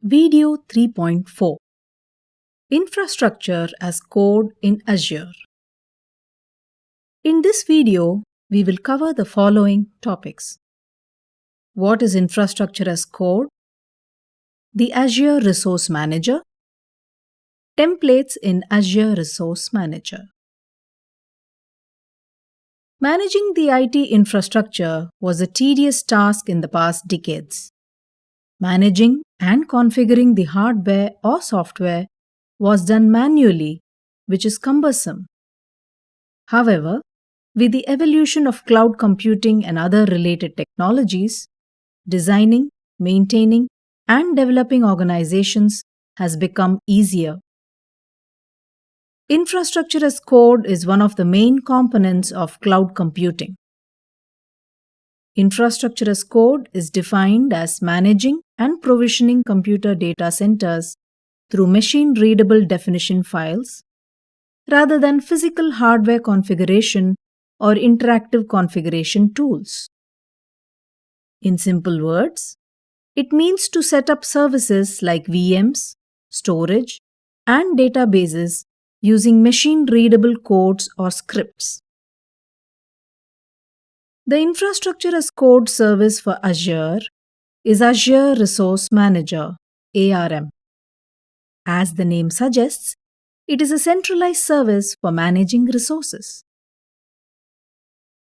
Video 3.4 Infrastructure as Code in Azure. In this video, we will cover the following topics. What is infrastructure as code? The Azure Resource Manager. Templates in Azure Resource Manager. Managing the IT infrastructure was a tedious task in the past decades. Managing and configuring the hardware or software was done manually, which is cumbersome. However, with the evolution of cloud computing and other related technologies, designing, maintaining, and developing organizations has become easier. Infrastructure as code is one of the main components of cloud computing. Infrastructure as code is defined as managing and provisioning computer data centers through machine-readable definition files, rather than physical hardware configuration or interactive configuration tools. In simple words, it means to set up services like VMs, storage, and databases using machine-readable codes or scripts. The infrastructure as code service for Azure is Azure Resource Manager, ARM. As the name suggests, it is a centralized service for managing resources.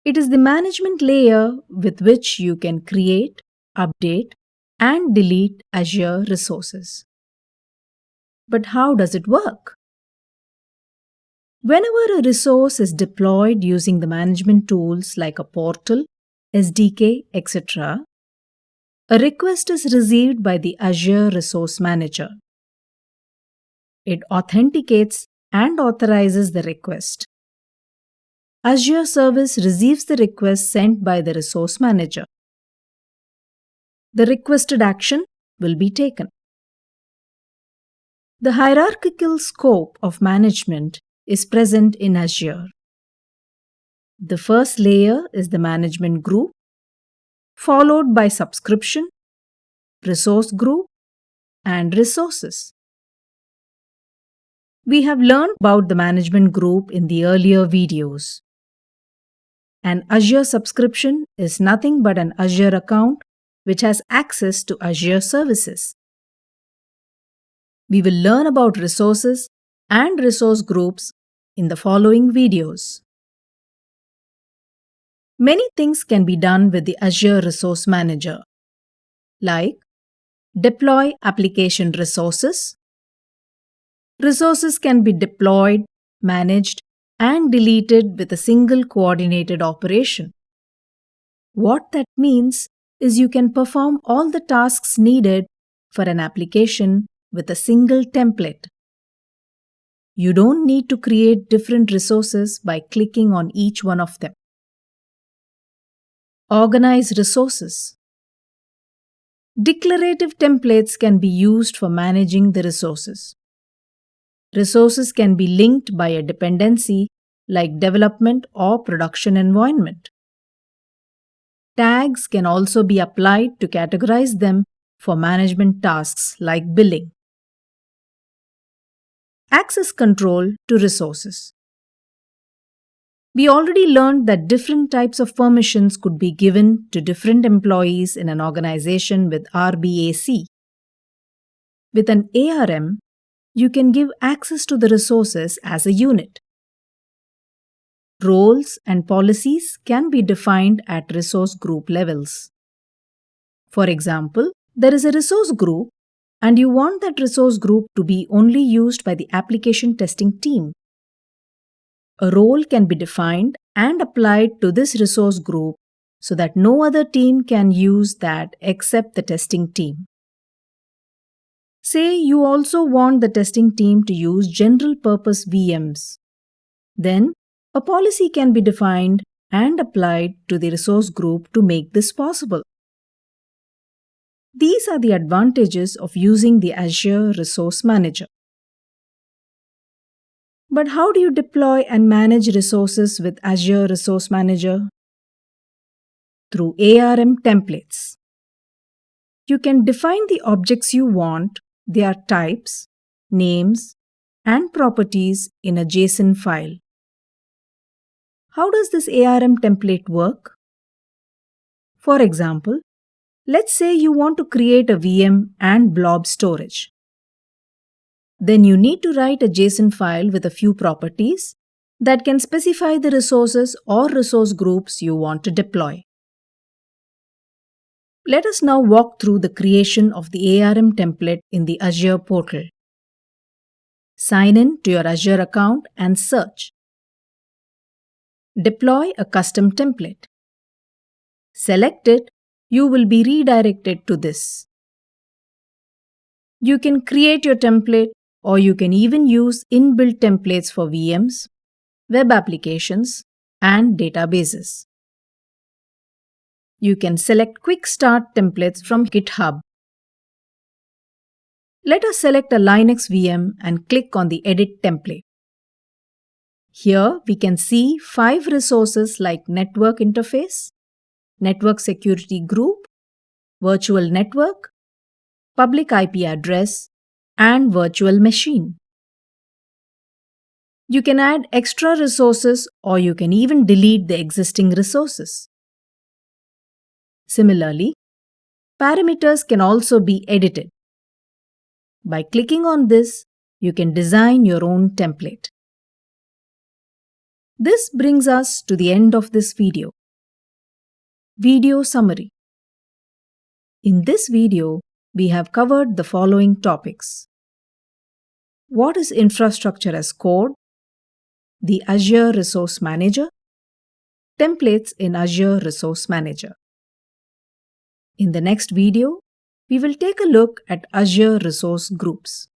It is the management layer with which you can create, update, and delete Azure resources. But how does it work? Whenever a resource is deployed using the management tools like a portal, SDK, etc., a request is received by the Azure Resource Manager. It authenticates and authorizes the request. Azure service receives the request sent by the Resource Manager. The requested action will be taken. The hierarchical scope of management is present in Azure. The first layer is the management group, followed by subscription, resource group, and resources. We have learned about the management group in the earlier videos. An Azure subscription is nothing but an Azure account which has access to Azure services. We will learn about resources and resource groups in the following videos. Many things can be done with the Azure Resource Manager, like deploy application resources. Resources can be deployed, managed, and deleted with a single coordinated operation. What that means is you can perform all the tasks needed for an application with a single template. You don't need to create different resources by clicking on each one of them. Organize resources. Declarative templates can be used for managing the resources. Resources can be linked by a dependency like development or production environment. Tags can also be applied to categorize them for management tasks like billing. Access control to resources. We already learned that different types of permissions could be given to different employees in an organization with RBAC. With an ARM, you can give access to the resources as a unit. Roles and policies can be defined at resource group levels. For example, there is a resource group and you want that resource group to be only used by the application testing team. A role can be defined and applied to this resource group so that no other team can use that except the testing team. Say you also want the testing team to use general purpose VMs. Then, a policy can be defined and applied to the resource group to make this possible. These are the advantages of using the Azure Resource Manager. But how do you deploy and manage resources with Azure Resource Manager? Through ARM templates. You can define the objects you want their types, names, and properties in a JSON file. How does this ARM template work? For example, let's say you want to create a VM and blob storage. Then you need to write a JSON file with a few properties that can specify the resources or resource groups you want to deploy. Let us now walk through the creation of the ARM template in the Azure portal. Sign in to your Azure account and search. Deploy a custom template. Select it, you will be redirected to this. You can create your template, or you can even use inbuilt templates for VMs, web applications, and databases. You can select Quick Start templates from GitHub. Let us select a Linux VM and click on the Edit template. Here we can see 5 resources like Network Interface, Network Security Group, Virtual Network, Public IP Address, and Virtual Machine. You can add extra resources, or you can even delete the existing resources. Similarly, parameters can also be edited. By clicking on this, you can design your own template. This brings us to the end of this video. Video summary. In this video, we have covered the following topics. What is infrastructure as code? The Azure Resource Manager. Templates in Azure Resource Manager. In the next video, we will take a look at Azure Resource Groups.